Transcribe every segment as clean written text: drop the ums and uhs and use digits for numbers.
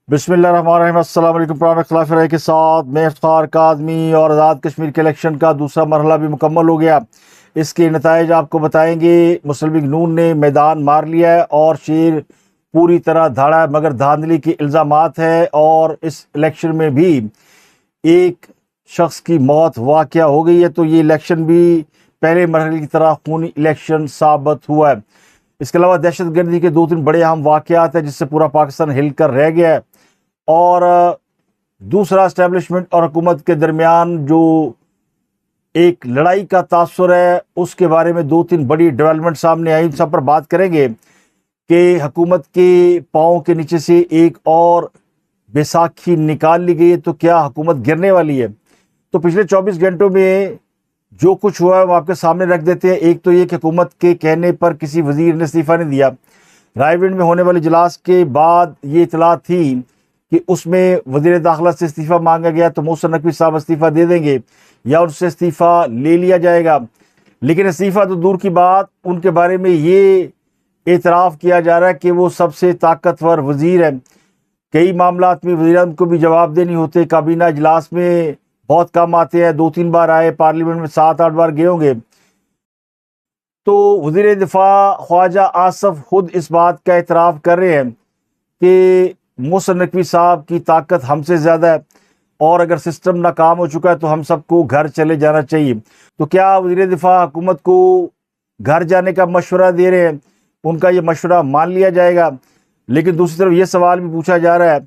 बिस्मिल्लाहिर्रहमानिर्रहीम। अस्सलाम वालेकुम। प्रोग्राम खिलाफ राय के साथ मैं इफ्तार काज़मी और आज़ाद कश्मीर के इलेक्शन का दूसरा मरहला भी मुकम्मल हो गया। इसके नताइज आपको बताएंगे। मुस्लिम लीग नून ने मैदान मार लिया है और शेर पूरी तरह धाड़ा है, मगर धांधली के इल्ज़ामात है और इस इलेक्शन में भी एक शख्स की मौत वाक़या हो गई है। तो ये इलेक्शन भी पहले मरहले की तरह खूनी इलेक्शन साबित हुआ है। इसके अलावा दहशत गर्दी के 2-3 बड़े अहम वाक़यात हैं जिससे पूरा पाकिस्तान हिल कर रह गया है। और दूसरा, इस्टेब्लिशमेंट और हुकूमत के दरमियान जो एक लड़ाई का तासुर है उसके बारे में 2-3 बड़ी डेवलपमेंट सामने आई। सब पर बात करेंगे कि हुकूमत के पाँव के नीचे से एक और बैसाखी निकाल ली गई है, तो क्या हुकूमत गिरने वाली है? तो पिछले 24 घंटों में जो कुछ हुआ है वो आपके सामने रख देते हैं। एक तो ये कि हुकूमत के कहने पर किसी वजीर ने इस्तीफ़ा नहीं दिया। रायविंड में होने वाले इजलास के बाद ये इतला थी कि उसमें वज़ीर दाखिला से इस्तीफ़ा मांगा गया, तो मोहसिन नकवी साहब इस्तीफ़ा दे देंगे या उनसे इस्तीफ़ा ले लिया जाएगा। लेकिन इस्तीफ़ा तो दूर की बात, उनके बारे में ये एतराफ़ किया जा रहा है कि वो सबसे ताकतवर वज़ीर हैं। कई मामलात में वज़ीर आज़म को भी जवाब देनी होते। काबीना इजलास में बहुत कम आते हैं, 2-3 बार आए, पार्लियामेंट में 7-8 बार गए होंगे। तो वज़ीर दिफा ख्वाजा आसफ खुद इस बात का एतराफ़ कर रहे हैं कि मोहसिन नकवी साहब की ताकत हमसे ज़्यादा है और अगर सिस्टम नाकाम हो चुका है तो हम सबको घर चले जाना चाहिए। तो क्या वज़ीर दिफा हुकूमत को घर जाने का मशवरा दे रहे हैं? उनका ये मशवरा मान लिया जाएगा? लेकिन दूसरी तरफ ये सवाल भी पूछा जा रहा है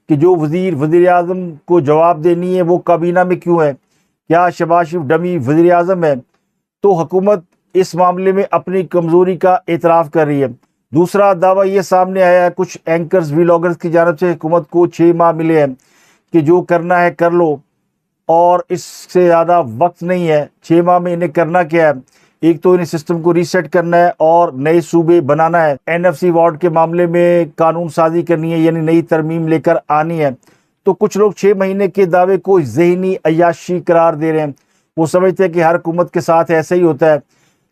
कि जो वज़ीर आज़म को जवाब देनी है वो काबीना में क्यों है? क्या शहबाज शरीफ डमी वज़ीर आज़म है? तो हुकूमत इस मामले में अपनी कमज़ोरी का एतराफ़ कर रही है। दूसरा दावा ये सामने आया है कुछ एंकर्स व्लॉगर्स की जानब से, हुकूमत को 6 माह मिले हैं कि जो करना है कर लो और इससे ज़्यादा वक्त नहीं है। 6 माह में इन्हें करना क्या है? एक तो इन्हें सिस्टम को रीसेट करना है और नए सूबे बनाना है। NFC वार्ड के मामले में कानून साजी करनी है, यानी नई तरमीम लेकर आनी है। तो कुछ लोग 6 महीने के दावे को ज़हनी अय्याशी करार दे रहे हैं। वो समझते हैं कि हर हुकूमत के साथ ऐसा ही होता है,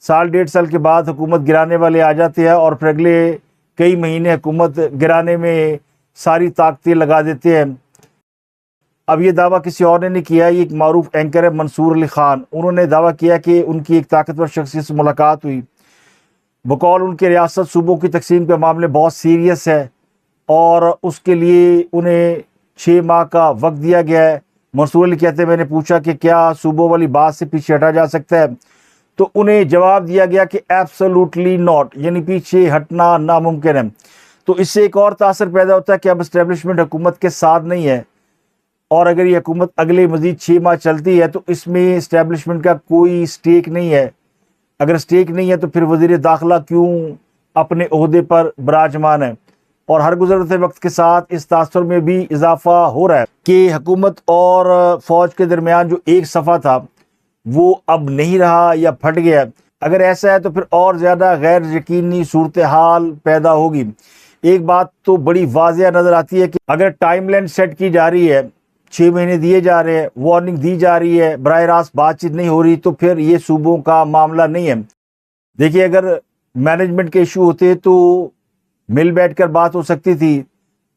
1.5 साल के बाद हुकूमत गिराने वाले आ जाते हैं और फिर अगले कई महीने हुकूमत गिराने में सारी ताकतें लगा देते हैं। अब ये दावा किसी और ने नहीं किया। ये एक मारूफ एंकर है मंसूर अली खान। उन्होंने दावा किया कि उनकी एक ताकतवर शख्सियत से मुलाकात हुई। बकौल उनके रियासत सूबों की तकसीम के मामले बहुत सीरियस है और उसके लिए उन्हें 6 माह का वक्त दिया गया है। मंसूर अली कहते हैं मैंने पूछा कि क्या सूबों वाली बात से पीछे हटा जा सकता है? तो उन्हें जवाब दिया गया कि एब्सोल्युटली नॉट, यानी पीछे हटना नामुमकिन है। तो इससे एक और तासर पैदा होता है कि अब इस्टेब्लिशमेंट हुकूमत के साथ नहीं है और अगर ये हुकूमत अगले मजीद 6 माह चलती है तो इसमें इस्टेब्लिशमेंट का कोई स्टेक नहीं है। अगर स्टेक नहीं है तो फिर वज़ीर दाखिला क्यों अपने ओहदे पर विराजमान है? और हर गुजरते वक्त के साथ इस तासर में भी इजाफा हो रहा है कि हुकूमत और फ़ौज के दरमियान जो एक सफ़ा था वो अब नहीं रहा या फट गया। अगर ऐसा है तो फिर और ज़्यादा गैर यकीनी सूरत हाल पैदा होगी। एक बात तो बड़ी वाज़ेह नज़र आती है कि अगर टाइमलाइन सेट की जा रही है, 6 महीने दिए जा रहे हैं, वार्निंग दी जा रही है, बराह रास्त बातचीत नहीं हो रही, तो फिर ये सूबों का मामला नहीं है। देखिए, अगर मैनेजमेंट के इशू होते तो मिल बैठ कर बात हो सकती थी।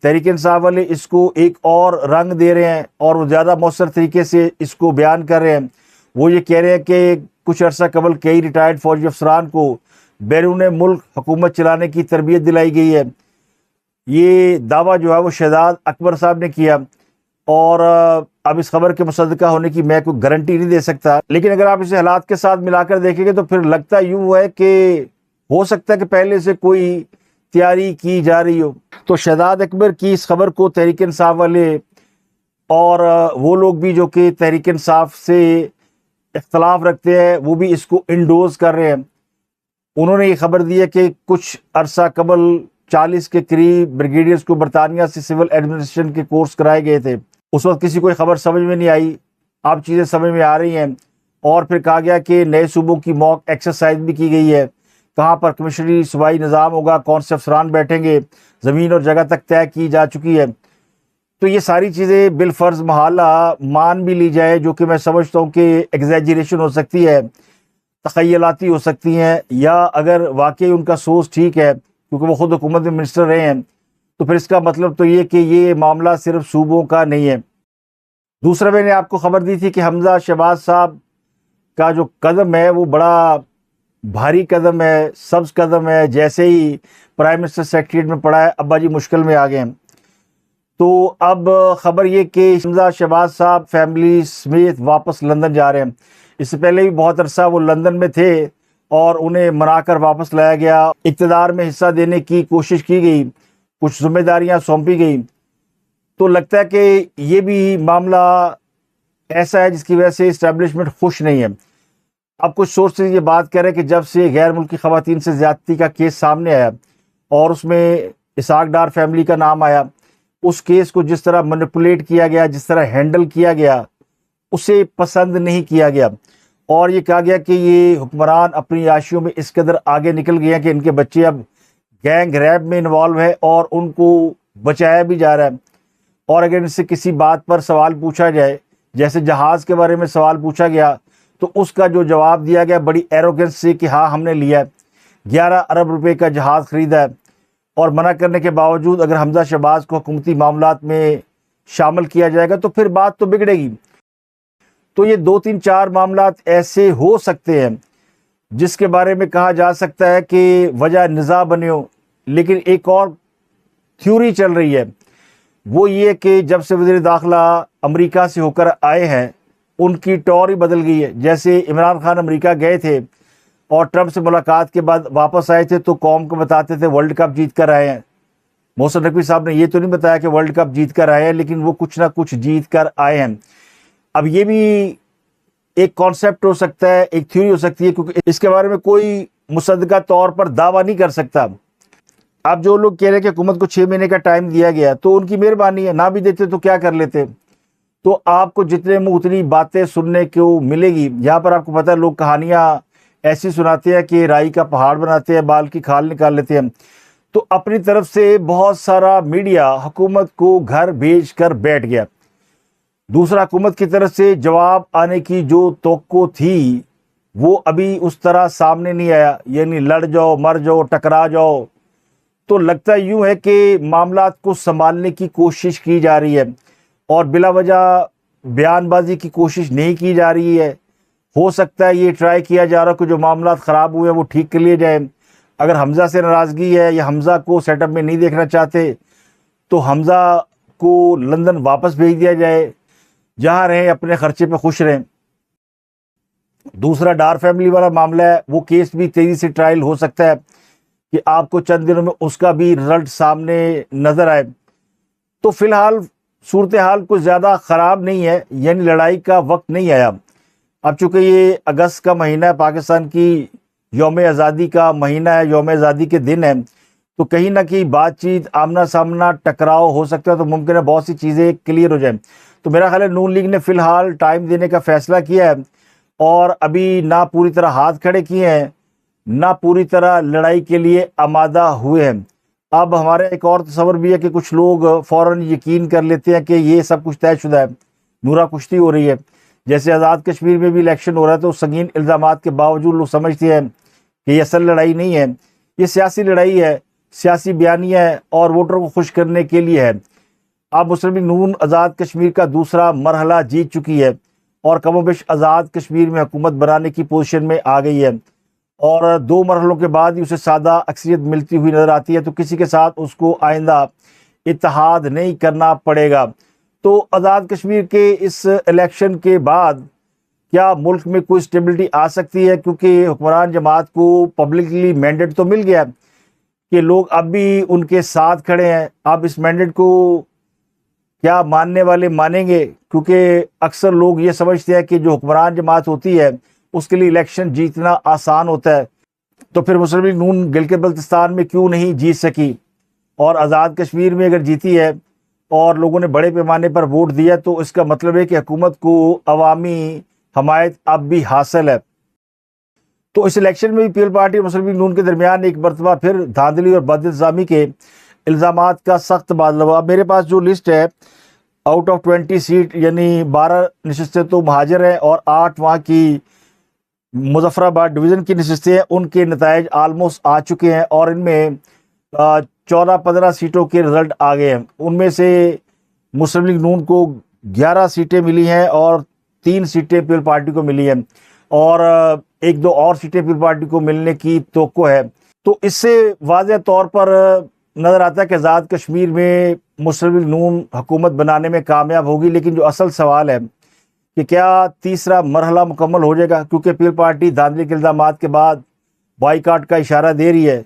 तहरीक इंसाफ वाले इसको एक और रंग दे रहे हैं और वो ज़्यादा मौसर तरीके से इसको बयान कर रहे हैं। वो ये कह रहे हैं कि कुछ अर्सा कबल कई रिटायर्ड फौजी अफसरान को बैरून मुल्क हुकूमत चलाने की तरबियत दिलाई गई है। ये दावा जो है वो शहजाद अकबर साहब ने किया और अब इस खबर के मुसद्दका होने की मैं कोई गारंटी नहीं दे सकता। लेकिन अगर आप इसे हालात के साथ मिलाकर देखेंगे तो फिर लगता यूँ है कि हो सकता है कि पहले से कोई तैयारी की जा रही हो। तो शहजाद अकबर की इस खबर को तहरीक इंसाफ वाले और वो लोग भी जो कि तहरीक इंसाफ से इख्तलाफ रखते हैं वो भी इसको इंडोज कर रहे हैं। उन्होंने ये खबर दी है कि कुछ अरसा कबल 40 के करीब ब्रिगेडियर्स को बरतानिया से सिविल एडमिनिस्ट्रेशन के कोर्स कराए गए थे। उस वक्त किसी को खबर समझ में नहीं आई, अब चीज़ें समझ में आ रही हैं। और फिर कहा गया कि नए सूबों की मॉक एक्सरसाइज भी की गई है, कहाँ पर कमिश्नरी सूबाई निज़ाम होगा, कौन से अफसरान बैठेंगे, ज़मीन और जगह तक तय की जा चुकी है। तो ये सारी चीज़ें बिलफर्ज महाला मान भी ली जाए, जो कि मैं समझता हूँ कि एग्जैजरेशन हो सकती है, तख़य्युलाती हो सकती हैं, या अगर वाकई उनका सोच ठीक है क्योंकि वो खुद हुकूमत में मिनिस्टर रहे हैं तो फिर इसका मतलब तो ये कि ये मामला सिर्फ सूबों का नहीं है। दूसरा, मैंने आपको खबर दी थी कि हमजा शहबाज साहब का जो कदम है वो बड़ा भारी कदम है, सब्ज कदम है। जैसे ही प्राइम मिनिस्टर सेक्रेटरीट में पड़ा है, अब्बा जी मुश्किल में आ गए हैं। तो अब खबर ये कि हमजा शहबाज साहब फैमिली समेत वापस लंदन जा रहे हैं। इससे पहले भी बहुत अरसा वो लंदन में थे और उन्हें मनाकर वापस लाया गया, इक़्तिदार में हिस्सा देने की कोशिश की गई, कुछ जिम्मेदारियां सौंपी गई। तो लगता है कि ये भी मामला ऐसा है जिसकी वजह से इस्टेब्लिशमेंट खुश नहीं है। अब कुछ सोर्सेज ये बात कर रहे हैं कि जब से गैर मुल्की खवातीन से ज्यादती का केस सामने आया और उसमें इसाक डार फैमिली का नाम आया, उस केस को जिस तरह मैनिपुलेट किया गया, जिस तरह हैंडल किया गया, उसे पसंद नहीं किया गया। और ये कहा गया कि ये हुक्मरान अपनी आशियों में इस कदर आगे निकल गए हैं कि इनके बच्चे अब गैंग रैप में इन्वॉल्व है और उनको बचाया भी जा रहा है। और अगर इनसे किसी बात पर सवाल पूछा जाए, जैसे जहाज़ के बारे में सवाल पूछा गया, तो उसका जो जवाब दिया गया बड़ी एरोगेंस से कि हाँ हमने लिया है, 11 अरब रुपए का जहाज़ ख़रीदा है। और मना करने के बावजूद अगर हमजा शहबाज को हुकूमती मामलात में शामिल किया जाएगा तो फिर बात तो बिगड़ेगी। तो ये 2-3-4 मामलात ऐसे हो सकते हैं जिसके बारे में कहा जा सकता है कि वजह निज़ा बने हो। लेकिन एक और थ्योरी चल रही है, वो ये कि जब से वज़ीर दाखिला अमेरिका से होकर आए हैं, उनकी टौर ही बदल गई है। जैसे इमरान खान अमेरिका गए थे और ट्रंप से मुलाकात के बाद वापस आए थे तो कौम को बताते थे वर्ल्ड कप जीत कर आए हैं। मोहसिन नकवी साहब ने ये तो नहीं बताया कि वर्ल्ड कप जीत कर आए हैं, लेकिन वो कुछ ना कुछ जीत कर आए हैं। अब ये भी एक कॉन्सेप्ट हो सकता है, एक थ्योरी हो सकती है, क्योंकि इसके बारे में कोई मुसद्दका तौर पर दावा नहीं कर सकता। अब जो लोग कह रहे हैं कि हुकूमत को 6 महीने का टाइम दिया गया, तो उनकी मेहरबानी है, ना भी देते तो क्या कर लेते। तो आपको जितने मुँह उतनी बातें सुनने को मिलेगी। यहाँ पर आपको पता है लोग कहानियाँ ऐसी सुनाते हैं कि राई का पहाड़ बनाते हैं, बाल की खाल निकाल लेते हैं। तो अपनी तरफ से बहुत सारा मीडिया हुकूमत को घर भेज कर बैठ गया। दूसरा, हुकूमत की तरफ से जवाब आने की जो तवक्को थी वो अभी उस तरह सामने नहीं आया, यानी लड़ जाओ, मर जाओ, टकरा जाओ। तो लगता यूँ है कि मामलात को संभालने की कोशिश की जा रही है और बिला वजह बयानबाजी की कोशिश नहीं की जा रही है। हो सकता है ये ट्राई किया जा रहा है कि जो मामलात ख़राब हुए हैं वो ठीक कर लिए जाए। अगर हमज़ा से नाराज़गी है या हमज़ा को सेटअप में नहीं देखना चाहते तो हमज़ा को लंदन वापस भेज दिया जाए, जहाँ रहें अपने ख़र्चे पे खुश रहें। दूसरा, डार फैमिली वाला मामला है, वो केस भी तेज़ी से ट्रायल हो सकता है कि आपको चंद दिनों में उसका भी रिजल्ट सामने नज़र आए। तो फ़िलहाल सूरत हाल कुछ ज़्यादा ख़राब नहीं है, यानी लड़ाई का वक्त नहीं आया। अब चूँकि ये अगस्त का महीना है, पाकिस्तान की यौम आज़ादी का महीना है, यौम आज़ादी के दिन है, तो कहीं ना कहीं बातचीत, आमना सामना, टकराव हो सकता है। तो मुमकिन है बहुत सी चीज़ें क्लियर हो जाएं। तो मेरा ख्याल है नून लीग ने फ़िलहाल टाइम देने का फ़ैसला किया है और अभी ना पूरी तरह हाथ खड़े किए हैं, ना पूरी तरह लड़ाई के लिए आमादा हुए हैं। अब हमारा एक और तस्वर भी है कि कुछ लोग फ़ौरन यकीन कर लेते हैं कि ये सब कुछ तयशुदा है, नूरा कुश्ती हो रही है। जैसे आज़ाद कश्मीर में भी इलेक्शन हो रहा है तो संगीन इल्ज़ामात के बावजूद लोग समझते हैं कि ये असल लड़ाई नहीं है, ये सियासी लड़ाई है, सियासी बयानिया है और वोटरों को खुश करने के लिए है। अब मुस्लिम लीग नून आज़ाद कश्मीर का दूसरा मरहला जीत चुकी है और कमोबेश आज़ाद कश्मीर में हुकूमत बनाने की पोजीशन में आ गई है और 2 मरहलों के बाद ही उसे सादा अक्सरियत मिलती हुई नज़र आती है। तो किसी के साथ उसको आइंदा इत्तेहाद नहीं करना पड़ेगा। तो आज़ाद कश्मीर के इस इलेक्शन के बाद क्या मुल्क में कोई स्टेबिलिटी आ सकती है, क्योंकि हुक्मरान जमात को पब्लिकली मैंडेट तो मिल गया कि लोग अब भी उनके साथ खड़े हैं। अब इस मैंडेट को क्या मानने वाले मानेंगे, क्योंकि अक्सर लोग ये समझते हैं कि जो हुक्मरान जमात होती है उसके लिए इलेक्शन जीतना आसान होता है। तो फिर मुस्लिम लीग नून गिलगित बल्तिस्तान में क्यों नहीं जीत सकी, और आज़ाद कश्मीर में अगर जीती है और लोगों ने बड़े पैमाने पर वोट दिया तो इसका मतलब है कि हुकूमत को अवामी हमायत अब भी हासिल है। तो इस इलेक्शन में भी पीपल पार्टी और मुस्लिम लीग नून के दरमियान एक मरतबा फिर धांधली और बदइल्ज़ामी के इल्ज़ामात का सख्त तबादला हुआ। अब मेरे पास जो लिस्ट है, आउट ऑफ 20 सीट यानी 12 नशस्तें तो महाजर हैं और 8 वहाँ की मुजफ्फराबाद डिवीज़न की नशस्तें हैं, उनके नताइज आलमोस्ट आ चुके हैं और इनमें 14-15 सीटों के रिजल्ट आ गए हैं। उनमें से मुस्लिम लीग नून को 11 सीटें मिली हैं और 3 सीटें पीपल पार्टी को मिली हैं और 1-2 और सीटें पीपल पार्टी को मिलने की तवक्को है। तो इससे वाज़ेह तौर पर नज़र आता है कि आज़ाद कश्मीर में मुस्लिम लीग नून हुकूमत बनाने में कामयाब होगी। लेकिन जो असल सवाल है कि क्या तीसरा मरहला मुकम्मल हो जाएगा, क्योंकि पीपल पार्टी धांधली के इल्ज़ामात के बाद बाईकाट का इशारा दे रही है।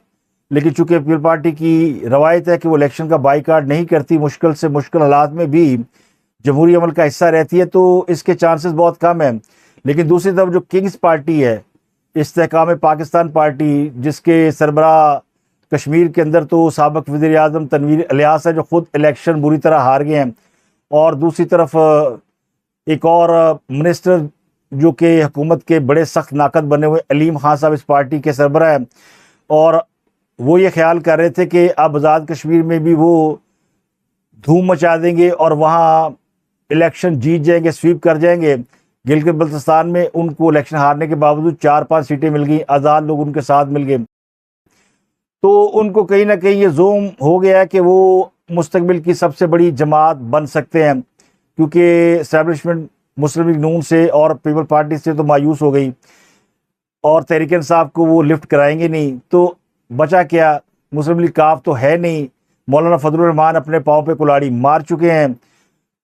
लेकिन चूंकि पीपल पार्टी की रवायत है कि वो इलेक्शन का बाईकाट नहीं करती, मुश्किल से मुश्किल हालात में भी जमहूरी अमल का हिस्सा रहती है, तो इसके चांसेस बहुत कम हैं। लेकिन दूसरी तरफ जो किंग्स पार्टी है, इस्तेहकाम पाकिस्तान पार्टी, जिसके सरबराह कश्मीर के अंदर तो साबिक़ वज़ीर आज़म तनवीर इलियास है, जो ख़ुद इलेक्शन बुरी तरह हार गए हैं, और दूसरी तरफ एक और मिनिस्टर जो कि हुकूमत के बड़े सख्त नाकद बने हुए अलीम खान साहब इस पार्टी के सरबराह हैं, और वो ये ख्याल कर रहे थे कि अब आज़ाद कश्मीर में भी वो धूम मचा देंगे और वहाँ इलेक्शन जीत जाएंगे, स्वीप कर जाएंगे। गिलगित बल्तिस्तान में उनको इलेक्शन हारने के बावजूद 4-5 सीटें मिल गई, आज़ाद लोग उनके साथ मिल गए। तो उनको कहीं ना कहीं ये जोम हो गया है कि वो मुस्तकबिल की सबसे बड़ी जमात बन सकते हैं, क्योंकि इस्टेब्लिशमेंट मुस्लिम लीग नून से और पीपल पार्टी से तो मायूस हो गई और तहरीक इंसाफ को वो लिफ्ट कराएंगे नहीं, तो बचा क्या? मुस्लिम लीग काफ तो है नहीं, मौलाना फजलुर रहमान अपने पाँव पे कुल्हाड़ी मार चुके हैं।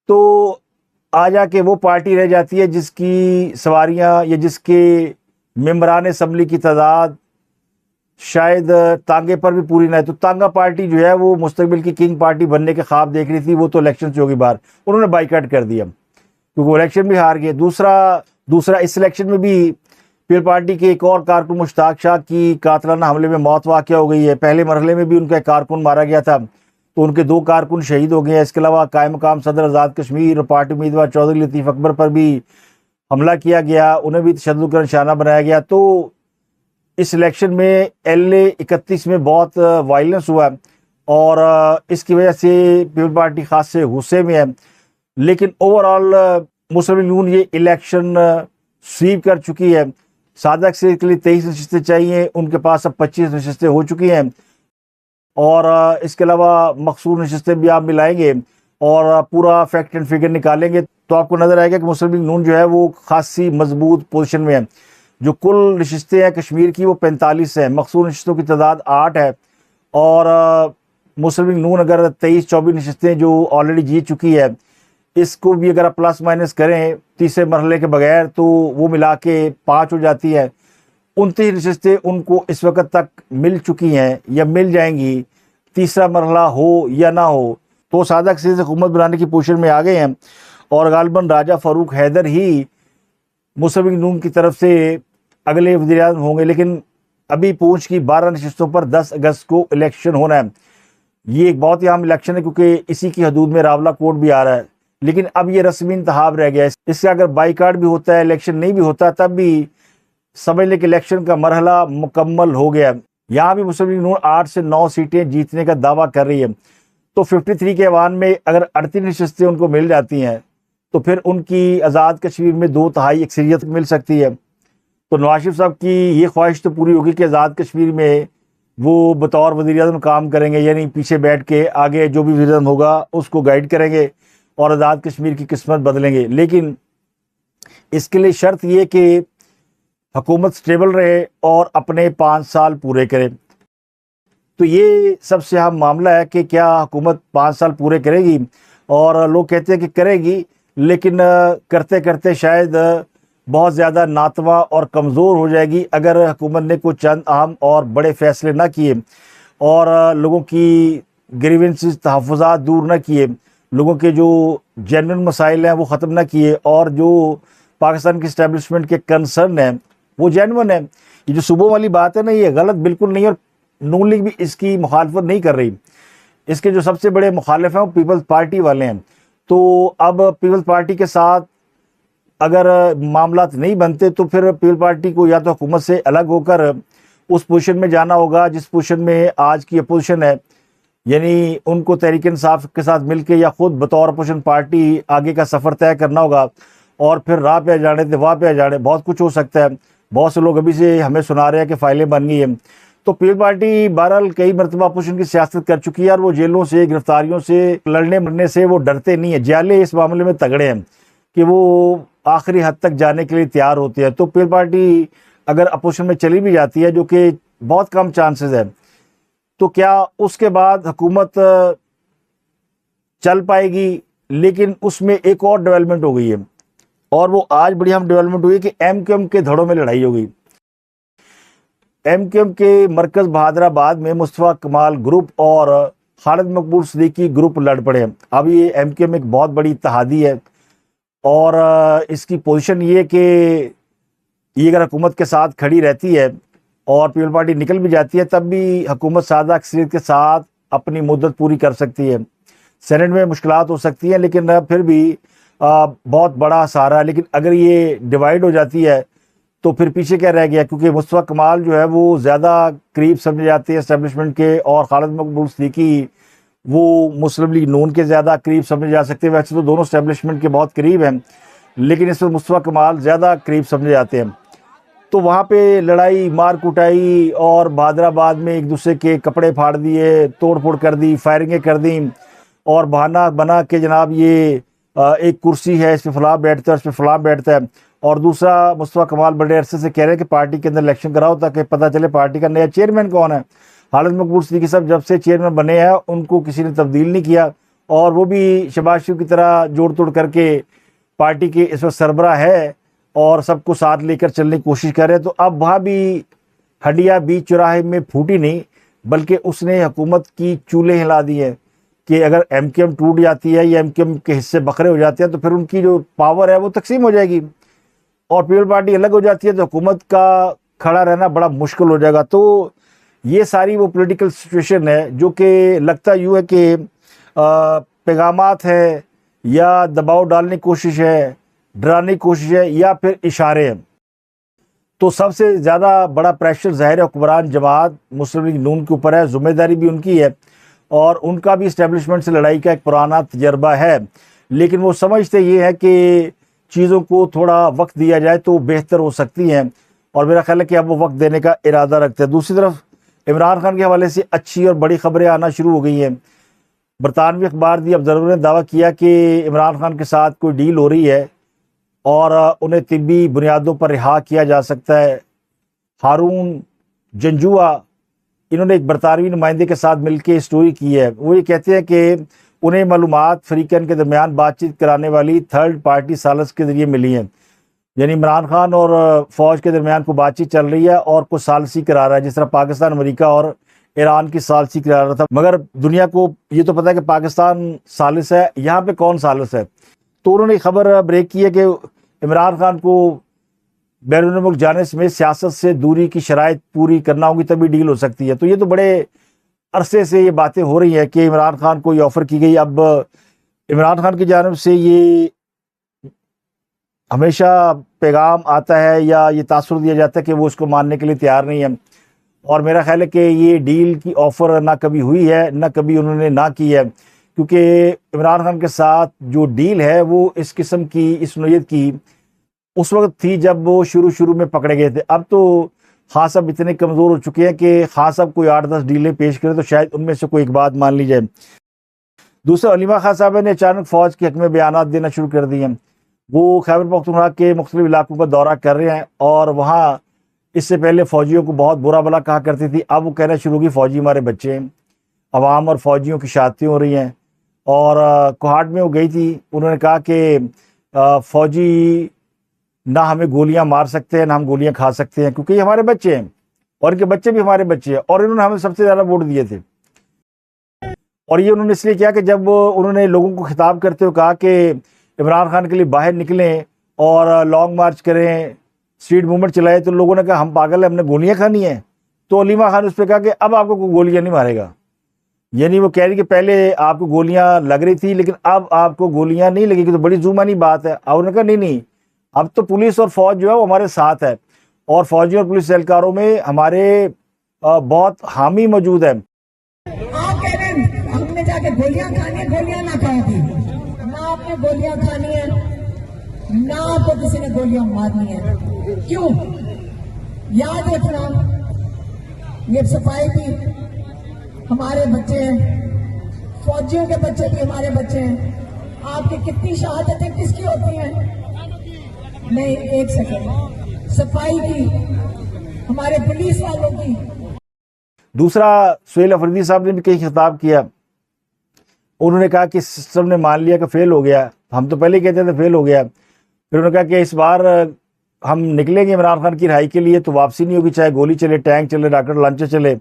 तो आ जाके वो पार्टी रह जाती है जिसकी सवारियां या जिसके मेम्बरान असम्बली की तादाद शायद तांगे पर भी पूरी ना है। तो तांगा पार्टी जो है वो मुस्तकबिल की किंग पार्टी बनने के ख्वाब देख रही थी, वो तो इलेक्शन से होगी बाहर, उन्होंने बाइकआउट कर दिया क्योंकि वो इलेक्शन भी हार गए। दूसरा इस इलेक्शन में भी पीपल पार्टी के एक और कारकुन मुश्ताक शाह की कातलाना हमले में मौत वाक़या हो गई है। पहले मरहले में भी उनका एक कारकुन मारा गया था, तो उनके 2 कारकुन शहीद हो गए हैं। इसके अलावा कायम मकाम सदर आज़ाद कश्मीर और पार्टी उम्मीदवार चौधरी लतीफ़ अकबर पर भी हमला किया गया, उन्हें भी तशद्दुद का निशाना बनाया गया। तो इस इलेक्शन में LA 31 में बहुत वायलेंस हुआ और इसकी वजह से पीपल पार्टी खास से गुस्से में है। लेकिन ओवरऑल मुस्लिम लीग नून ये इलेक्शन स्वीप कर चुकी है। सादक से के लिए 23 नशस्तें चाहिए, उनके पास अब 25 नशस्तें हो चुकी हैं और इसके अलावा मखसूर नशस्तें भी आप मिलाएंगे और पूरा फैक्ट एंड फिगर निकालेंगे तो आपको नज़र आएगा कि मुस्लिम लीग नून जो है वो खासी मजबूत पोजीशन में है। जो कुल नशस्तें हैं कश्मीर की वो 45 है, मखसूर नशस्तों की तादाद 8 है और मुस्लिम लीग नून अगर 23-24 नशस्तें जो ऑलरेडी जीत चुकी है, इसको भी अगर आप प्लस माइनस करें तीसरे मरहले के बगैर तो वो मिला के 5 हो जाती है। 29 नशस्तें उनको इस वक्त तक मिल चुकी हैं या मिल जाएंगी, तीसरा मरहला हो या ना हो। तो सादक से हुकूमत बनाने की पोजीशन में आ गए हैं और गालिबन राजा फ़ारूक हैदर ही मुस्लिम लीग नून की तरफ से अगले वज़ीर आज़म होंगे। लेकिन अभी पूंछ की 12 नशस्तों पर 10 अगस्त को इलेक्शन होना है। ये एक बहुत ही अहम इलेक्शन है क्योंकि इसी की हदूद में रावला कोर्ट भी आ रहा है। लेकिन अब ये रस्मी इंतखाब रह गया है, इससे अगर बाईकाट भी होता है, इलेक्शन नहीं भी होता, तब भी समझ लें कि इलेक्शन का मरहला मुकम्मल हो गया। यहाँ भी मुस्लिम लीग नून 8 से 9 सीटें जीतने का दावा कर रही है। तो 53 के ऐवान में अगर 38 नशस्तें उनको मिल जाती हैं तो फिर उनकी आज़ाद कश्मीर में 2/3 अक्सरियत मिल सकती है। तो नवाज शरीफ साहब की ये ख्वाहिश तो पूरी होगी कि आज़ाद कश्मीर में वो बतौर वज़ीर आज़म काम करेंगे, यानी पीछे बैठ के आगे जो भी वज़ीर आज़म होगा उसको गाइड करेंगे और आज़ाद कश्मीर की किस्मत बदलेंगे। लेकिन इसके लिए शर्त ये कि हुकूमत स्टेबल रहे और अपने 5 साल पूरे करे। तो ये सबसे अहम मामला है कि क्या हुकूमत 5 साल पूरे करेगी, और लोग कहते हैं कि करेगी, लेकिन करते करते शायद बहुत ज़्यादा नातवा और कमज़ोर हो जाएगी अगर हुकूमत ने कुछ चंद अहम और बड़े फ़ैसले ना किए और लोगों की ग्रीवेंसेस तहफ़्फ़ुज़ात दूर ना किए, लोगों के जो जेन्युइन मसाइल हैं वो ख़त्म ना किए, और जो पाकिस्तान की इस्टेब्लिशमेंट के कंसर्न हैं वो जेन्युइन है। ये जो सुबह वाली बात है ना, ये गलत बिल्कुल नहीं, और नून लीग भी इसकी मुखालफत नहीं कर रही। इसके जो सबसे बड़े मुखालिफ हैं वो पीपल्स पार्टी वाले हैं। तो अब पीपल्स पार्टी के साथ अगर मामलात नहीं बनते तो फिर पीपल पार्टी को या तो हुकूमत से अलग होकर उस पोजीशन में जाना होगा जिस पोजीशन में आज की अपोजिशन है, यानी उनको तहरीक इंसाफ के साथ मिलके या खुद बतौर अपोजिशन पार्टी आगे का सफ़र तय करना होगा, और फिर राह पे आ जाने थे वहाँ पे आ जाने, बहुत कुछ हो सकता है। बहुत से लोग अभी से हमें सुना रहे हैं कि फाइलें बन गई हैं। तो पीपल पार्टी बहरहाल कई मरतबा अपोजिशन की सियासत कर चुकी है और वो जेलों से, गिरफ्तारियों से, लड़ने मरने से वो डरते नहीं है। ज्याले इस मामले में तगड़े हैं कि वो आखिरी हद तक जाने के लिए तैयार होते हैं। तो पीपल पार्टी अगर अपोजिशन में चली भी जाती है, जो कि बहुत कम चांसेस है, तो क्या उसके बाद हुकूमत चल पाएगी? लेकिन उसमें एक और डेवलपमेंट हो गई है, और वो आज बड़ी हम डेवलपमेंट हुई है कि एमक्यूएम के धड़ों में लड़ाई हो गई। एमक्यूएम के मरकज बहादुराबाद में मुस्तफा कमाल ग्रुप और खालिद मकबूल सिद्दीकी ग्रुप लड़ पड़े हैं। अब ये एमक्यूएम एक बहुत बड़ी इत्तेहादी है, और इसकी पोजीशन ये है कि ये अगर हुकूमत के साथ खड़ी रहती है और पीपल पार्टी निकल भी जाती है, तब भी हुकूमत सादा अक्सरियत के साथ अपनी मुद्दत पूरी कर सकती है। सेनेट में मुश्किलात हो सकती हैं, लेकिन फिर भी बहुत बड़ा सहारा है। लेकिन अगर ये डिवाइड हो जाती है तो फिर पीछे क्या रह गया? क्योंकि मुस्तफा कमाल जो है वो ज़्यादा करीब समझे जाते हैं एस्टेब्लिशमेंट के, और खालिद मकबूल सिद्दीकी वो मुस्लिम लीग नून के ज़्यादा करीब समझे जा सकते हैं। वैसे तो दोनों एस्टेब्लिशमेंट के बहुत करीब हैं, लेकिन इसमें मुस्तफा कमाल ज़्यादा करीब समझे जाते हैं। तो वहाँ पे लड़ाई, मार कुटाई, और बहादुराबाद में एक दूसरे के कपड़े फाड़ दिए, तोड़ फोड़ कर दी, फायरिंगें कर दी, और बहाना बना के जनाब ये एक कुर्सी है, इस पर फलां बैठता है, इस पर फलां बैठता है। और दूसरा, मुस्तफा कमाल बड़े अरसे से कह रहे हैं कि पार्टी के अंदर इलेक्शन कराओ ताकि पता चले पार्टी का नया चेयरमैन कौन है। खालिद मकबूल सिद्दीकी साहब जब से चेयरमैन बने हैं उनको किसी ने तब्दील नहीं किया, और वो भी शहबाज शरीफ की तरह जोड़ तोड़ करके पार्टी के इस वक्त सरबराह है और सबको साथ लेकर चलने की कोशिश कर रहे हैं। तो अब वहाँ भी हड्डियाँ बीच चौराहे में फूटी नहीं, बल्कि उसने हुकूमत की चूल्हे हिला दी है कि अगर एमक्यूएम टूट जाती है या एमक्यूएम के हिस्से बखरे हो जाते हैं तो फिर उनकी जो पावर है वो तकसीम हो जाएगी, और पीपल पार्टी अलग हो जाती है तो हुकूमत का खड़ा रहना बड़ा मुश्किल हो जाएगा। तो ये सारी वो पॉलिटिकल सिचुएशन है जो कि लगता यूँ है कि पैगामात है, या दबाव डालने की कोशिश है, डराने की कोशिश है, या फिर इशारे हैं। तो सबसे ज़्यादा बड़ा प्रेशर ज़ाहिर है हुक्मरान जमात मुस्लिम लीग नून के ऊपर है। जिम्मेदारी भी उनकी है, और उनका भी इस्टेब्लिशमेंट से लड़ाई का एक पुराना तजर्बा है, लेकिन वो समझते ये है कि चीज़ों को थोड़ा वक्त दिया जाए तो बेहतर हो सकती हैं, और मेरा ख्याल है कि अब वो वक्त देने का इरादा रखते हैं। दूसरी तरफ इमरान खान के हवाले से अच्छी और बड़ी खबरें आना शुरू हो गई हैं। बरतानवी अखबार दी ऑब्जर्वर ने दावा किया कि इमरान खान के साथ कोई डील हो रही है और उन्हें तिब्बी बुनियादों पर रिहा किया जा सकता है। हारून जंजुआ, इन्होंने एक बरतानवी नुमाइंदे के साथ मिलकर स्टोरी की है। वो ये कहते हैं कि उन्हें मालूमात फरीकैन के दरमियान बातचीत कराने वाली थर्ड पार्टी सालिस के ज़रिए मिली हैं, यानी इमरान खान और फ़ौज के दरमियान को बातचीत चल रही है और कुछ सालसी करा रहा है, जिस तरह पाकिस्तान, अमेरिका और ईरान की सालसी करा रहा था। मगर दुनिया को ये तो पता है कि पाकिस्तान सालिस है, यहाँ पे कौन सालिस है। तो उन्होंने खबर ब्रेक की है कि इमरान खान को बैरून मुल्क जाने समेत सियासत से दूरी की शराइत पूरी करना होगी, तभी डील हो सकती है। तो ये तो बड़े अरसे से ये बातें हो रही हैं कि इमरान खान को ये ऑफ़र की गई। अब इमरान खान की जानिब से ये हमेशा पैगाम आता है या ये तासुर दिया जाता है कि वो उसको मानने के लिए तैयार नहीं है, और मेरा ख्याल है कि ये डील की ऑफ़र ना कभी हुई है ना कभी उन्होंने ना की है, क्योंकि इमरान खान के साथ जो डील है वो इस किस्म की, इस नोयत की उस वक्त थी जब वो शुरू में पकड़े गए थे। अब तो खान साहब इतने कमज़ोर हो चुके हैं कि खान साहब कोई 8-10 डीलें पेश करें तो शायद उनमें से कोई एक बात मान ली जाए। दूसरा, अलीमा खान साहब ने अचानक फ़ौज के हक़ में बयानात देना शुरू कर दिए हैं। वो खैबर पख्तूनख्वा के मुख्तलिफ इलाकों का दौरा कर रहे हैं, और वहाँ इससे पहले फ़ौजियों को बहुत बुरा भला कहा करती थी, अब वो कहना शुरू की फ़ौजी हमारे बच्चे हैं। अवाम और फ़ौजियों की शादियाँ हो रही हैं, और कोहाट में वो गई थी, उन्होंने कहा कि फ़ौजी ना हमें गोलियां मार सकते हैं ना हम गोलियां खा सकते हैं, क्योंकि ये हमारे बच्चे हैं और इनके बच्चे भी हमारे बच्चे हैं, और इन्होंने हमें सबसे ज़्यादा वोट दिए थे। और ये उन्होंने इसलिए किया कि जब उन्होंने लोगों को खिताब करते हुए कहा कि इमरान खान के लिए बाहर निकलें और लॉन्ग मार्च करें, स्ट्रीट मूवमेंट चलाए, तो लोगों ने कहा हम पागल हैं, हमने गोलियाँ खानी है। तो अलीमा खान उस पर कहा कि अब आपको कोई गोलियाँ नहीं मारेगा, यानी वो कह रही कि पहले आपको गोलियाँ लग रही थी लेकिन अब आपको गोलियाँ नहीं लगेगी। तो बड़ी जुर्मानी बात है। और उन्होंने कहा नहीं, अब तो पुलिस और फौज जो है वो हमारे साथ है, और फौजी और पुलिस एहलकारों में हमारे बहुत हामी मौजूद है। आप कह रहे हैं हमने जाके गोलियां खानी है, गोलियां ना खाई थी, ना आपने गोलियां खानी है ना आपको किसी ने गोलियां मारनी है। क्यों? याद रखना, ये सफाई भी हमारे बच्चे हैं, फौजियों के बच्चे भी हमारे बच्चे हैं। आपकी कितनी शहादतें किसकी होती हैं? नहीं, एक सेकंड, सफाई की, हमारे पुलिस वालों की। दूसरा, सुहेल अफरीदी साहब ने भी कई खिताब किया। उन्होंने कहा कि सिस्टम ने मान लिया कि फेल हो गया, हम तो पहले ही कहते थे फेल हो गया। फिर उन्होंने कहा कि इस बार हम निकलेंगे इमरान खान की रिहाई के लिए तो वापसी नहीं होगी, चाहे गोली चले, टैंक चले, रॉकेट लॉन्चर चले,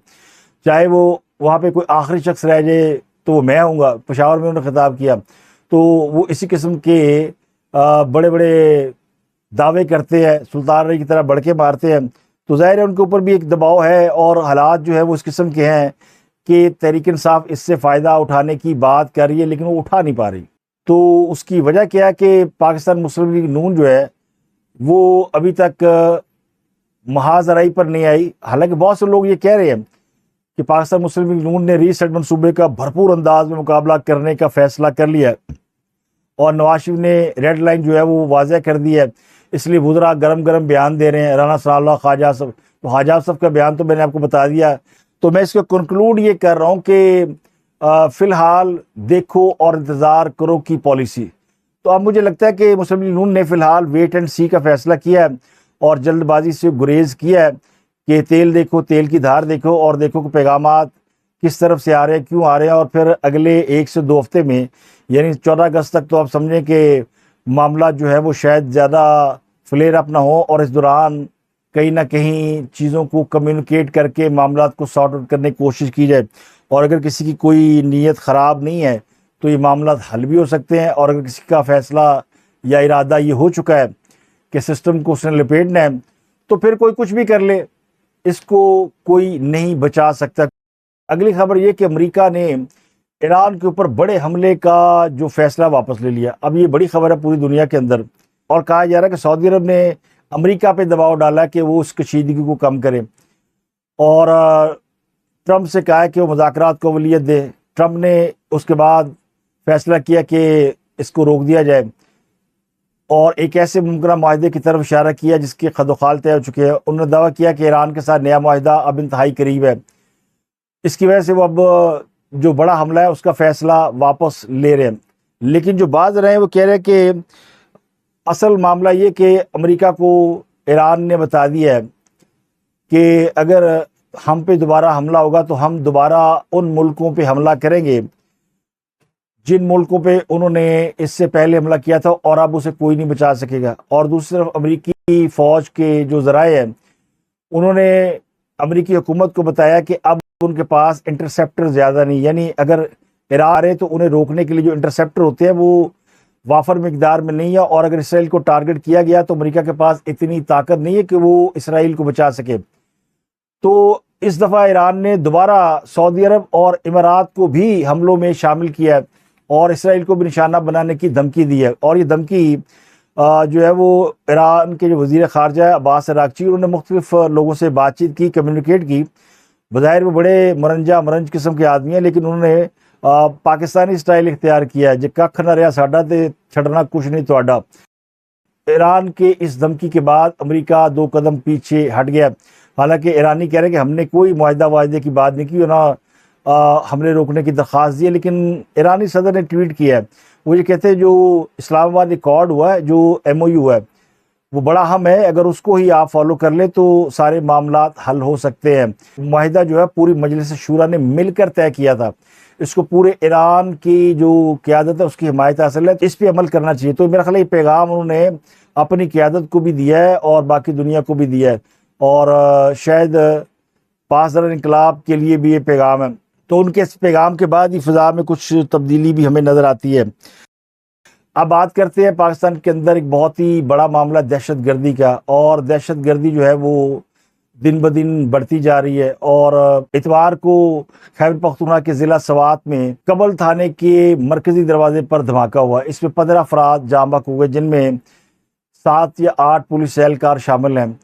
चाहे वो वहाँ पे कोई आखिरी शख्स रह जाए तो वो मैं आऊँगा। पेशावर में उन्होंने खिताब किया। तो वो इसी किस्म के बड़े बड़े दावे करते हैं, सुल्तान रही की तरह बढ़के मारते हैं। तो ज़ाहिर है उनके ऊपर भी एक दबाव है और हालात जो है वो इस किस्म के हैं कि तहरीक इंसाफ इससे फ़ायदा उठाने की बात कर रही है लेकिन वो उठा नहीं पा रही। तो उसकी वजह क्या है कि पाकिस्तान मुस्लिम लीग नून जो है वो अभी तक महाजराई पर नहीं आई। हालांकि बहुत से लोग ये कह रहे हैं कि पाकिस्तान मुस्लिम लीग नून ने रीसेट मनसूबे का भरपूर अंदाज में मुकाबला करने का फैसला कर लिया है और नवाज शरीफ ने रेड लाइन जो है वो वाज़ह कर दी है, इसलिए वुज़रा गरम गरम बयान दे रहे हैं। राना सनाउल्लाह, ख्वाजा आसफ, तो ख्वाजा आसफ का बयान तो मैंने आपको बता दिया। तो मैं इसको कंक्लूड ये कर रहा हूँ कि फ़िलहाल देखो और इंतज़ार करो की पॉलिसी। तो अब मुझे लगता है कि मुस्लिम लीग नून ने फ़िलहाल वेट एंड सी का फ़ैसला किया है और जल्दबाजी से गुरेज किया है कि तेल देखो, तेल की धार देखो और देखो कि पैगामात किस तरफ से आ रहे हैं, क्यों आ रहे हैं। और फिर अगले 1 से 2 हफ्ते में यानी 14 अगस्त तक तो आप समझें कि मामला जो है वो शायद ज़्यादा फ्लेयर अप ना हो और इस दौरान कहीं ना कहीं चीज़ों को कम्युनिकेट करके मामला को सॉर्ट आउट करने की कोशिश की जाए। और अगर किसी की कोई नीयत ख़राब नहीं है तो ये मामला हल भी हो सकते हैं। और अगर किसी का फ़ैसला या इरादा ये हो चुका है कि सिस्टम को उसने लपेटना है तो फिर कोई कुछ भी कर ले, इसको कोई नहीं बचा सकता। अगली खबर ये कि अमेरिका ने ईरान के ऊपर बड़े हमले का जो फैसला वापस ले लिया। अब ये बड़ी खबर है पूरी दुनिया के अंदर और कहा जा रहा है कि सऊदी अरब ने अमेरिका पे दबाव डाला कि वो उस कशीदगी को कम करे और ट्रंप से कहा है कि वो मुज़ाकरात को अवलियत दे। ट्रंप ने उसके बाद फैसला किया कि इसको रोक दिया जाए और एक ऐसे मुमकिन माहदे की तरफ इशारा किया जिसके खदोखाल तय हो चुके हैं। उन्होंने दावा किया कि ईरान के साथ नया माहदा अब इंतहाई करीब है। इसकी वजह से वो अब जो बड़ा हमला है उसका फैसला वापस ले रहे हैं। लेकिन जो बात रहे हैं वो कह रहे हैं कि असल मामला ये कि अमेरिका को ईरान ने बता दिया है कि अगर हम पे दोबारा हमला होगा तो हम दोबारा उन मुल्कों पे हमला करेंगे जिन मुल्कों पे उन्होंने इससे पहले हमला किया था और अब उसे कोई नहीं बचा सकेगा। और दूसरी तरफ अमेरिकी फ़ौज के जो ज़राए हैं उन्होंने अमेरिकी हुकूमत को बताया कि अब उनके पास इंटरसेप्टर ज़्यादा नहीं, यानी अगर ईरान आ रहे तो उन्हें रोकने के लिए जो इंटरसेप्टर होते हैं वो वाफर मिकदार में नहीं है। और अगर इसराइल को टारगेट किया गया तो अमेरिका के पास इतनी ताकत नहीं है कि वो इसराइल को बचा सके। तो इस दफ़ा ईरान ने दोबारा सऊदी अरब और इमारात को भी हमलों में शामिल किया है और इसराइल को भी निशाना बनाने की धमकी दी है। और ये धमकी जो है वो ईरान के जो वज़ीर ख़ारजा है अब्बास अरागची, उन्होंने मुख्तलिफ लोगों से बातचीत की, कम्युनिकेट की। बज़ाहिर वो बड़े मरंज किस्म के आदमी हैं लेकिन उन्होंने पाकिस्तानी स्टाइल इख्तियार किया है, जो कख न रहा साडा ते छड़ना कुछ नहीं तुहाडा। ईरान के इस धमकी के बाद अमेरिका 2 कदम पीछे हट गया। हालांकि ईरानी कह रहे हैं कि हमने कोई मुआहदा वायदे की बात नहीं की, ना हमले रोकने की दरख्वास्त दी है। लेकिन ईरानी सदर ने ट्वीट किया है, वो ये कहते हैं जो इस्लामाबाद अकॉर्ड हुआ है, जो MOU है वो बड़ा अहम है, अगर उसको ही आप फॉलो कर ले तो सारे मामला हल हो सकते हैं। मुआहदा जो है पूरी मजलिस शूरा ने मिलकर तय किया था, इसको पूरे ईरान की जो क़यादत है उसकी हिमायत हासिल है, इस पर अमल करना चाहिए। तो मेरा ख्याल ये पैगाम उन्होंने अपनी क़यादत को भी दिया है और बाकी दुनिया को भी दिया है और शायद पासदार इनकलाब के लिए भी ये पैगाम है। तो उनके इस पैगाम के बाद ही फ़िज़ा में कुछ तब्दीली भी हमें नज़र आती है। अब बात करते हैं पाकिस्तान के अंदर एक बहुत ही बड़ा मामला दहशत गर्दी का, और दहशत गर्दी जो है वो दिन ब दिन बढ़ती जा रही है। और इतवार को खैबर पख्तूनख्वा के ज़िला सवात में कबल थाने के मरकज़ी दरवाजे पर धमाका हुआ। इसमें 15 अफराद जाँ बहक हुए जिनमें 7 या 8 पुलिस एहलकार शामिल हैं।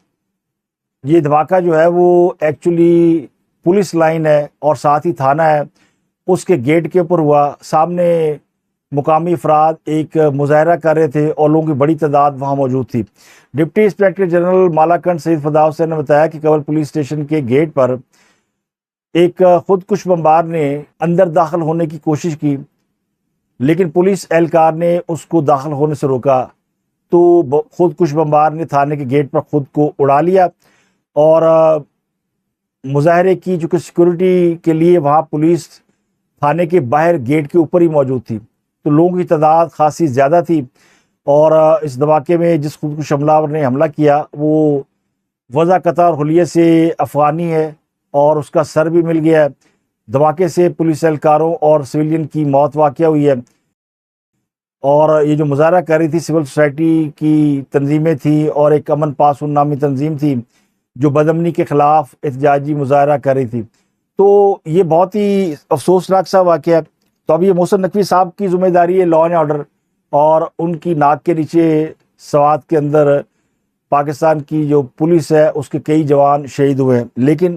ये धमाका जो है वो एक्चुअली पुलिस लाइन है और साथ ही थाना है, उसके गेट के ऊपर हुआ। सामने मुकामी अफराद एक मुजाहरा कर रहे थे और लोगों की बड़ी तादाद वहाँ मौजूद थी। Deputy inspector general Malakand Saeed Fida Hussain ने बताया कि कबल पुलिस स्टेशन के गेट पर एक खुदकुश बमबार ने अंदर दाखिल होने की कोशिश की, लेकिन पुलिस एहलकार ने उसको दाखिल होने से रोका। तो खुदकुश बमबार ने थाने के गेट पर खुद को उड़ा लिया और मुजाहरे की जो सिक्योरिटी के लिए वहाँ पुलिस थाने के बाहर गेट के ऊपर ही मौजूद थी, तो लोगों की तादाद खासी ज़्यादा थी। और इस धमाके में जिस खुदकुश हमलावर ने हमला किया वो वज़ा कतार हुलिये से अफ़गानी है और उसका सर भी मिल गया है। धमाके से पुलिस एहलकारों और सिविलियन की मौत वाक़या हुई है। और ये जो मुजाहरा कर रही थी सिविल सोसाइटी की तंजीमें थी और एक अमन पासून नामी तंजीम थी जो बदअमनी के ख़िलाफ़ एहतजाजी मुजाहरा कर रही थी। तो ये बहुत ही अफसोसनाक सा वाक़या है। तो अब ये मोहसिन नकवी साहब की ज़िम्मेदारी है लॉ एंड ऑर्डर, और उनकी नाक के नीचे सवात के अंदर पाकिस्तान की जो पुलिस है उसके कई जवान शहीद हुए हैं। लेकिन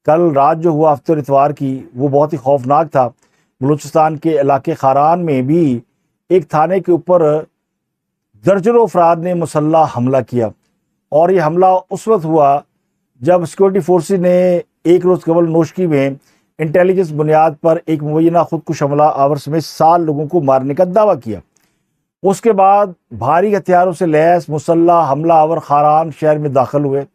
कल रात जो हुआ हफ्ते इतवार की वो बहुत ही खौफनाक था। बलूचिस्तान के इलाके खारान में भी एक थाने के ऊपर दर्जनों अफराद ने मुसल्लह हमला किया, और ये हमला उस वक्त हुआ जब सिक्योरिटी फोर्सेस ने एक रोज़ कबल नोशकी में इंटेलिजेंस बुनियाद पर एक मुबैना खुदकुश हमला आवर समेत 7 लोगों को मारने का दावा किया। उसके बाद भारी हथियारों से लैस मुसल्लह हमला आवर खारान शहर में दाखिल हुए।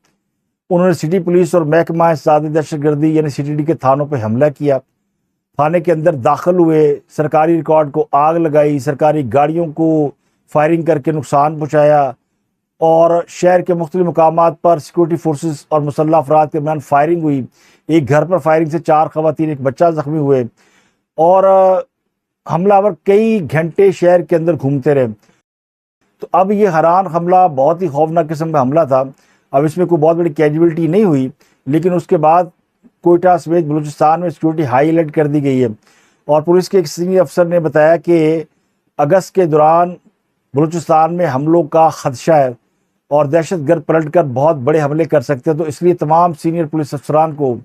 उन्होंने सिटी पुलिस और महकमा सादी दहशतगर्दी यानी CTD के थानों पर हमला किया, थाने के अंदर दाखिल हुए, सरकारी रिकॉर्ड को आग लगाई, सरकारी गाड़ियों को फायरिंग करके नुकसान पहुँचाया, और शहर के मुख्तलिफ मकामात पर सिक्योरिटी फोर्सेस और मुसल्लह अफराद के दरमियान फायरिंग हुई। एक घर पर फायरिंग से 4 ख़वातीन एक बच्चा ज़ख्मी हुए, और हमलावर कई घंटे शहर के अंदर घूमते रहे। तो अब ये हरान हमला बहुत ही खौफनाक किस्म का हमला था। अब इसमें कोई बहुत बड़ी कैजुअलिटी नहीं हुई, लेकिन उसके बाद कोयटा समेत बलूचिस्तान में सिक्योरिटी हाई अलर्ट कर दी गई है। और पुलिस के एक सीनियर अफसर ने बताया कि अगस्त के दौरान बलूचिस्तान में हमलों का खदशा है और दहशतगर्द पलट कर बहुत बड़े हमले कर सकते हैं। तो इसलिए तमाम सीनियर पुलिस अफसरान को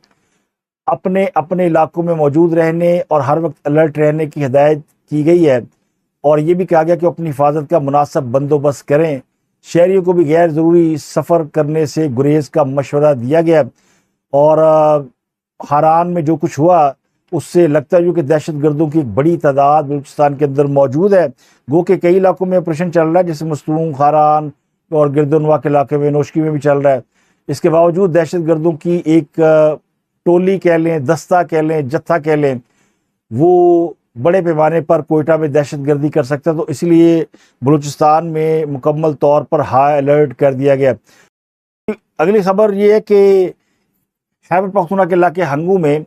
अपने अपने इलाकों में मौजूद रहने और हर वक्त अलर्ट रहने की हिदायत की गई है। और ये भी कहा गया कि अपनी हिफाजत का मुनासिब बंदोबस्त करें। शहरियों को भी गैर ज़रूरी सफ़र करने से गुरेज का मशवरा दिया गया। और हारान में जो कुछ हुआ उससे लगता है कि दहशतगर्दों की एक बड़ी तादाद बलूचिस्तान के अंदर मौजूद है। गो के कई इलाकों में ऑपरेशन चल रहा है, जैसे मस्तूम, खारान और गिरदनवा के इलाके में, नोशकी में भी चल रहा है। इसके बावजूद दहशतगर्दों की एक टोली कह लें, दस्ता कह लें, जत्था कह लें, वो बड़े पैमाने पर कोयटा में दहशतगर्दी कर सकता है। तो इसलिए बलूचिस्तान में मुकम्मल तौर पर हाई अलर्ट कर दिया गया। अगली खबर ये है कि खैबर पख्तूनख्वा के इलाके हंगू में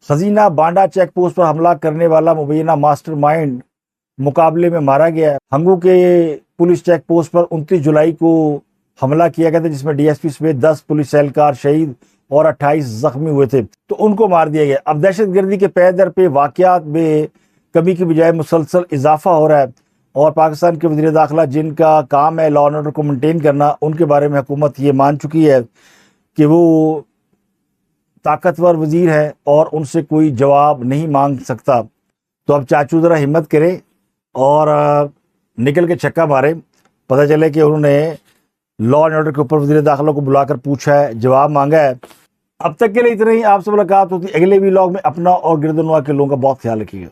खजीना बांडा चेक पोस्ट पर हमला करने वाला मुबैना मास्टरमाइंड मुकाबले में मारा गया है। हंगू के पुलिस चेक पोस्ट पर 29 जुलाई को हमला किया गया था, जिसमें DSP समेत 10 पुलिस एहलकार शहीद और 28 जख्मी हुए थे, तो उनको मार दिया गया। अब दहशतगर्दी के पैदर पे वाक़यात में कमी की बजाय मुसलसल इजाफा हो रहा है, और पाकिस्तान के वज़ीर दाखिला जिनका काम है लॉ एंड ऑर्डर को मेंटेन करना, उनके बारे में हुकूमत ये मान चुकी है कि वो ताकतवर वज़ीर है और उनसे कोई जवाब नहीं मांग सकता। तो अब चाचू ज़रा हिम्मत करें और निकल के छक्का मारे। पता चले कि उन्होंने लॉ एंड ऑर्डर के ऊपर वज़ीर दाखिला को बुलाकर पूछा है, जवाब मांगा है। अब तक के लिए इतना ही। आपसे मुलाकात होती अगले व्लॉग में। अपना और गिरदनवा के लोगों का बहुत ख्याल रखिएगा।